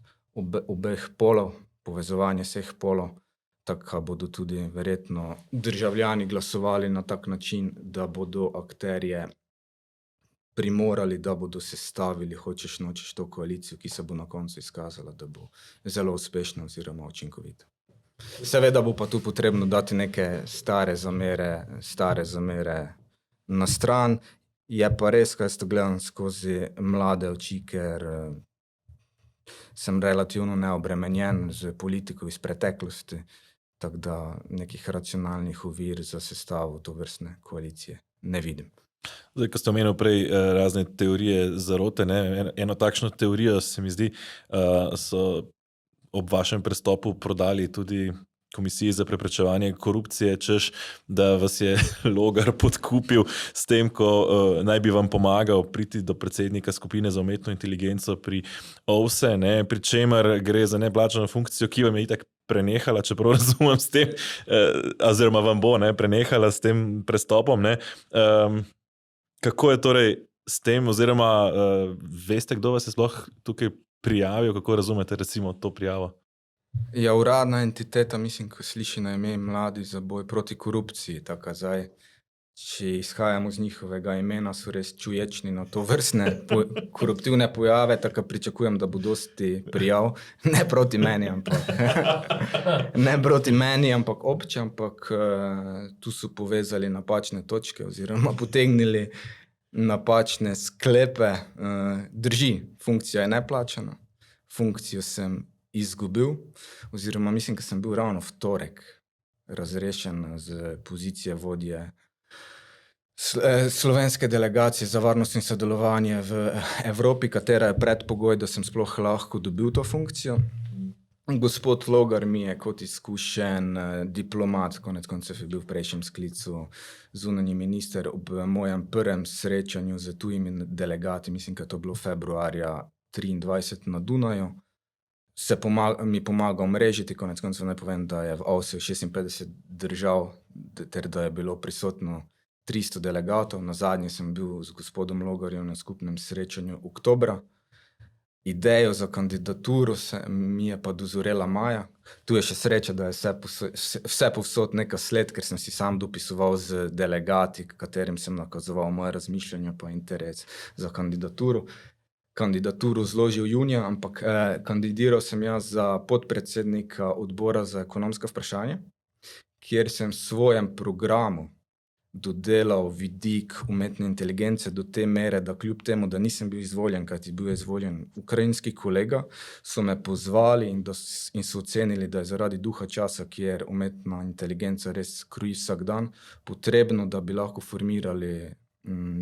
obeh polov, povezovanje vseh polov, tako bodo tudi verjetno državljani glasovali na tak način, da bodo akterje primorali, da bodo sestavili hočeš nočeš to koalicijo, ki se bo na koncu izkazala, da bo zelo uspešna oziroma učinkovita. Seveda bo pa tu potrebno dati neke stare zamere na stran. Je pa res, kaj to gledam skozi mlade oči, ker sem relativno neobremenjen z politiko iz preteklosti, tako da nekih racionalnih ovir za sestavo tovrstne koalicije ne vidim. Zdaj, ko ste omenili prej razne teorije zarote, ne, eno takšno teorijo se mi zdi, so ob vašem prestopu prodali tudi Komisiji za preprečevanje korupcije, češ, da vas je Logar podkupil s tem, ko naj bi vam pomagal priti do predsednika skupine za umetno inteligenco pri OVSE, ne, pri čemer gre za neplačano funkcijo, ki vam je itak prenehala, čeprav razumem s tem, oziroma vam bo, ne, prenehala s tem prestopom, ne. Kako je torej s tem, oziroma veste, kdo vas je sploh tukaj prijavil, kako razumete recimo to prijavo? Ja, uradna entiteta, mislim, ko sliši na ime Mladi za boj proti korupciji, tako zdaj, če izhajamo z njihovega imena, so res čuječni na to vrstne koruptivne pojave, tako pričakujem, da bo dosti prijav, ne proti meni, ampak obče, ampak tu so povezali napačne točke oziroma potegnili napačne sklepe. Drži, funkcija je neplačana, funkcijo sem izgubil, oziroma mislim, da sem bil ravno v torek razrešen z pozicije vodje slovenske delegacije za varnost in sodelovanje v Evropi, katera je predpogoj, da sem sploh lahko dobil to funkcijo. Gospod Logar mi je kot izkušen diplomat, konec koncev je bil v prejšnjem sklicu zunanji minister, ob mojem prvem srečanju z tujimi delegati, mislim, da to bilo februarja 23 na Dunaju, mi pomaga omrežiti, konec koncev naj povem, da je v OVSE 56 držav, ter da je bilo prisotno 300 delegatov. Na zadnje sem bil z gospodom Logarjem na skupnem srečanju oktobra. idejo za kandidaturo mi je pa dozorela maja. Tu je še sreča, da je vse povsod neka sled, ker sem si sam dopisoval z delegati, katerim sem nakazoval moje razmišljanja pa interes za kandidaturo. Kandidaturo zložil junija, ampak kandidiral sem jaz za podpredsednika odbora za ekonomska vprašanja, kjer sem v svojem programu dodelal vidik umetne inteligence do te mere, da kljub temu, da nisem bil izvoljen, kajti bil je izvoljen ukrajinski kolega, so me pozvali in so ocenili, da je zaradi duha časa, kjer umetna inteligenca res kroji vsak dan, potrebno, da bi lahko formirali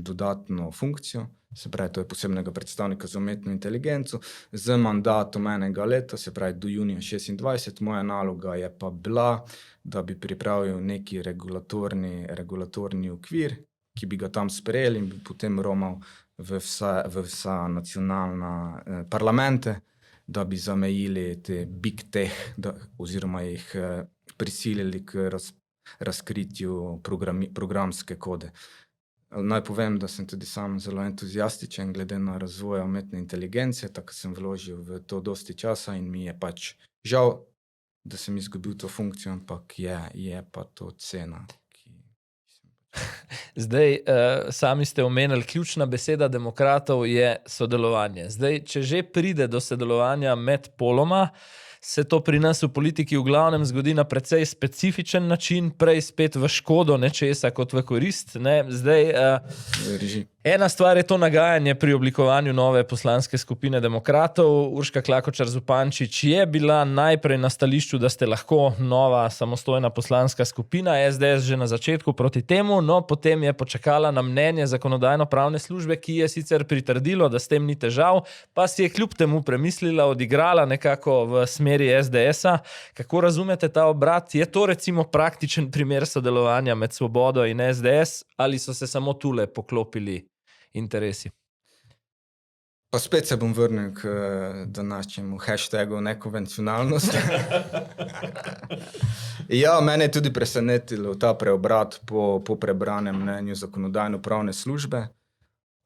dodatno funkcijo, se pravi, to je posebnega predstavnika za umetno inteligenco, z mandatom 1 leta, se pravi do junija 26. Moja naloga je pa bila, da bi pripravil neki regulatorni okvir, ki bi ga tam sprejeli in bi potem romal v vsa nacionalna parlamente, da bi zamejili te big tech, oziroma jih prisilili k razkritju programske kode. Naj povem, da sem tudi sam zelo entuziastičen glede na razvoj umetne inteligence, tako sem vložil v to dosti časa in mi je pač žal, da sem izgubil to funkcijo, ampak je pa to cena. Zdaj, sami ste omenili, ključna beseda demokratov je sodelovanje. Zdaj, če že pride do sodelovanja med poloma, se to pri nas v politiki v glavnem zgodi na precej specifičen način, prej spet v škodo nečesa kot v korist. Ne? Zdaj, ena stvar je to nagajanje pri oblikovanju nove poslanske skupine demokratov. Urška Klakočar Zupančič je bila najprej na stališču, da ste lahko nova samostojna poslanska skupina, SDS že na začetku proti temu, no potem je počakala na mnenje zakonodajno-pravne službe, ki je sicer pritrdilo, da s tem ni težav, pa si je kljub temu premislila, odigrala nekako v smeri SDS-a. Kako razumete ta obrat? Je to recimo praktičen primer sodelovanja med Svobodo in SDS ali so se samo tule poklopili interesi? Pa spet se bom vrnil k današnjemu hashtagu nekonvencionalnost. Ja, mene je tudi presenetilo ta preobrat po prebranem mnenju zakonodajno-pravne službe,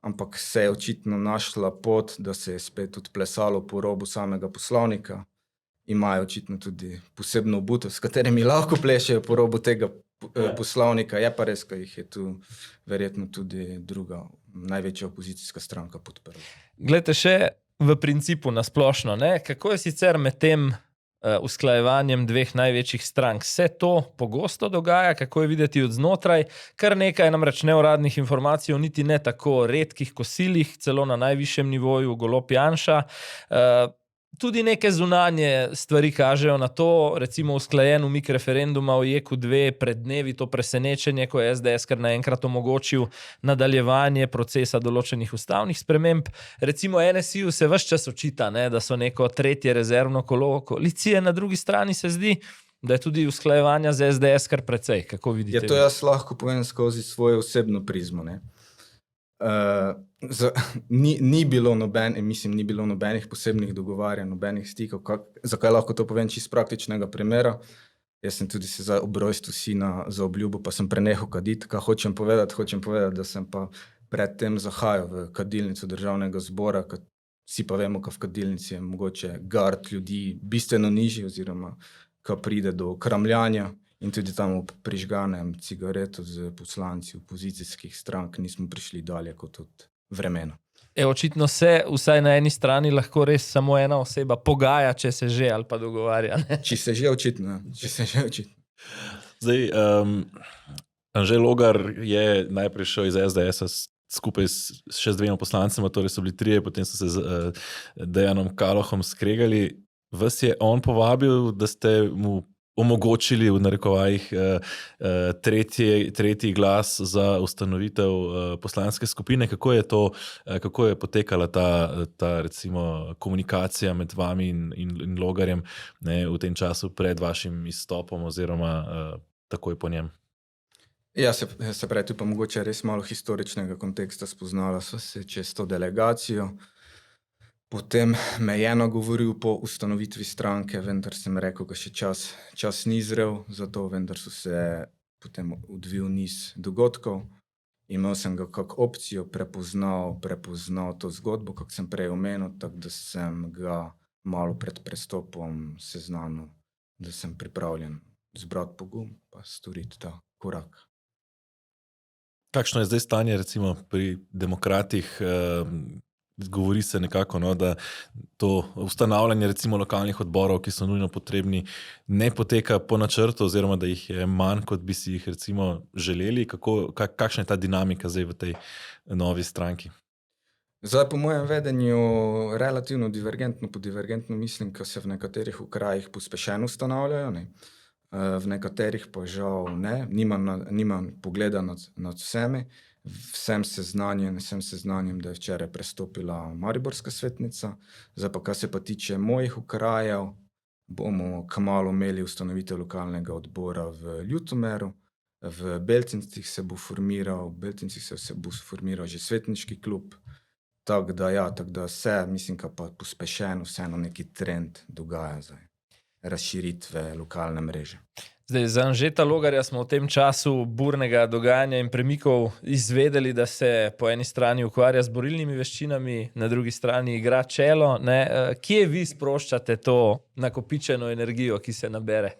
ampak se je očitno našla pot, da se je spet odplesalo po robu samega poslovnika. Imajo očitno tudi posebno obutev, s katerimi lahko plešejo po robu tega poslovnika. Je pa res, da jih je tu verjetno tudi druga, največja opozicijska stranka podprla. Glejte, še v principu nasplošno, ne? Kako je sicer med tem usklajevanjem dveh največjih strank? Se to pogosto dogaja? Kako je videti od znotraj? Kar nekaj namreč neuradnih informacij o niti ne tako redkih kosilih, celo na najvišjem nivoju, Golob Janša. Tudi neke zunanje stvari kažejo na to, recimo usklajen umik referenduma o JEK2 pred dnevi, to presenečenje, ko je SDS kar naenkrat omogočil nadaljevanje procesa določenih ustavnih sprememb. Recimo NSI-ju se ves čas očita, ne, da so neko tretje rezervno kolo koalicije, na drugi strani se zdi, da je tudi usklajevanja z SDS kar precej. Kako vidite? Ja, to jaz lahko povem skozi svojo osebno prizmo, ne. Ni bilo nobenih posebnih dogovarjanj, nobenih stikov. Zakaj lahko to povem čisto praktičnega primera? Jaz sem tudi se ob rojstvu sina zaobljubil, pa sem prenehal kaditi. Kaj hočem povedati, da sem pa predtem zahajal v kadilnico Državnega zbora, vsi pa vemo, kaj v kadilnici je mogoče gard ljudi bistveno nižji, oziroma kaj pride do kramljanja. In tudi tam ob prižganem cigaretu z poslanci opozicijskih strank nismo prišli dalje kot od vremena. Očitno se vsaj na eni strani lahko res samo ena oseba pogaja, če se že, ali pa dogovarja. Ne? Če se že očitno. Zdaj, Anže Logar je najprej šel iz SDS-a skupaj še z dvema poslancema, torej so bili 3, potem so se z Dejanom Kalohom skregali. Vas je on povabil, da ste mu omogočili v narekovajih tretji glas za ustanovitev poslanske skupine. Kako je potekala ta recimo komunikacija med vami in Logarjem, ne, v tem času pred vašim izstopom oziroma takoj po njem? Ja, se pravi, tu pa mogoče res malo historičnega konteksta. Spoznala sva se čez to delegacijo. Potem me je nagovoril po ustanovitvi stranke, vendar sem rekel, da še čas ni zrel za to, vendar so se potem odvil niz dogodkov imel sem ga kot opcijo, prepoznal to zgodbo, kako sem prej omenil, tako da sem ga malo pred prestopom seznanil, da sem pripravljen zbrati pogum pa storiti ta korak. Kakšno je zdaj stanje recimo pri demokratih? Govori se nekako, no, da to ustanavljanje recimo lokalnih odborov, ki so nujno potrebni, ne poteka po načrtu oziroma da jih je manj, kot bi si jih recimo želeli. Kakšna je ta dinamika zdaj v tej novi stranki? Zdaj, po mojem vedenju, relativno divergentno, po divergentno mislim, ker se v nekaterih krajih pospešeno ustanavljajo, ne. V nekaterih pa žal ne, nimam pogleda nad vsemi. Sem seznanjen, da je včeraj prestopila mariborska svetnica. Zdaj pa, kar se pa tiče mojih okrajev, bomo kmalu imeli ustanovitev lokalnega odbora v Ljutomeru, v Beltincih se bo formiral že svetniški klub, tako da se, mislim, ka pa pospešeno vseeno neki trend dogaja zdaj, razširitve lokalne mreže. Zdaj, za Anžeta Logarja smo v tem času burnega dogajanja in premikov izvedeli, da se po eni strani ukvarja z borilnimi veščinami, na drugi strani igra čelo. Kje vi sproščate to nakopičeno energijo, ki se nabere?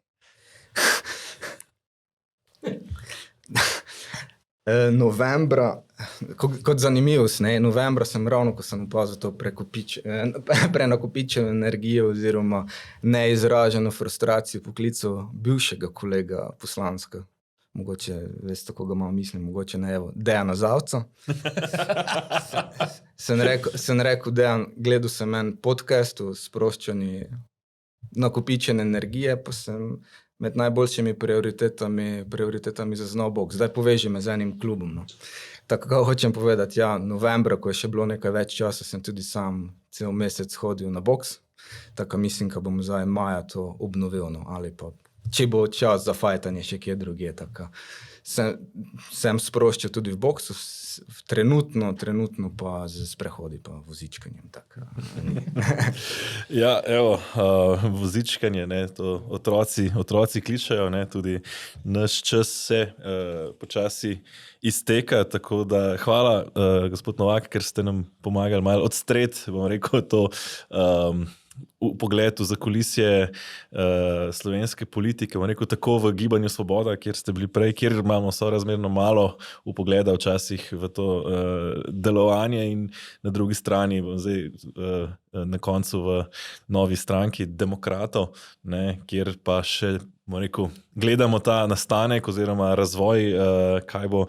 Novembra, kot zanimivost, novembra sem ravno, ko sem opazil to prenakopičeno energijo oziroma neizraženo frustracijo poklical bivšega kolega poslanska. Mogoče, veste, koga imam mislim, mogoče ne, Dejana Zavca. Sem rekel, Dejan, gledal sem en podcast o sproščanju nakopičene energije, pa sem med najboljšimi prioritetami zaznal boks. Zdaj poveži me z enim klubom. No. Tako hočem povedati, novembra, ko je še bilo nekaj več časa, sem tudi sam cel mesec hodil na boks. Tako mislim, da bom zdaj maja to obnovil, no. Ali pa, če bo čas za fajtanje še kje drugje. Tako sem sproščal tudi v boksu, trenutno pa z sprehodi pa vozičkanjem. Ja, evo, vozičkanje, to otroci kličejo, tudi naš čas se počasi izteka, tako da hvala, gospod Novak, ker ste nam pomagali malo odstreti, bom rekel, to pogled v zakulisje slovenske politike, bom rekel, tako v Gibanju Svoboda, kjer ste bili prej, kjer imamo sorazmerno malo vpogleda včasih v to delovanje, in na drugi strani zdaj na koncu v novi stranki Demokratov, kjer pa še, bom rekel, gledamo ta nastanek oziroma razvoj, kaj bo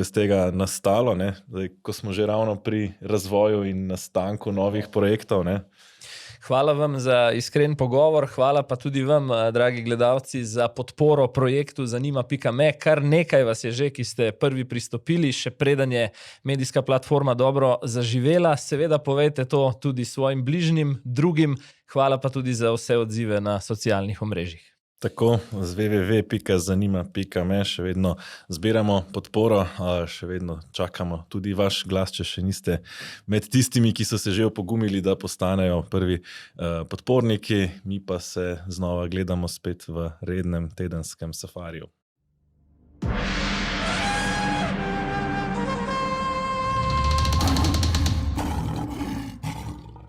iz tega nastalo. Zdaj, ko smo že ravno pri razvoju in nastanku novih projektov. Hvala vam za iskren pogovor, hvala pa tudi vam, dragi gledalci, za podporo projektu Zanima.me. Kar nekaj vas je že, ki ste prvi pristopili, še preden je medijska platforma dobro zaživela. Seveda povejte to tudi svojim bližnjim, drugim. Hvala pa tudi za vse odzive na socialnih omrežjih. Tako, z www.zanima.me še vedno zbiramo podporo, še vedno čakamo tudi vaš glas, če še niste med tistimi, ki so se že opogumili, da postanejo prvi podporniki. Mi pa se znova gledamo spet v rednem tedenskem safariju.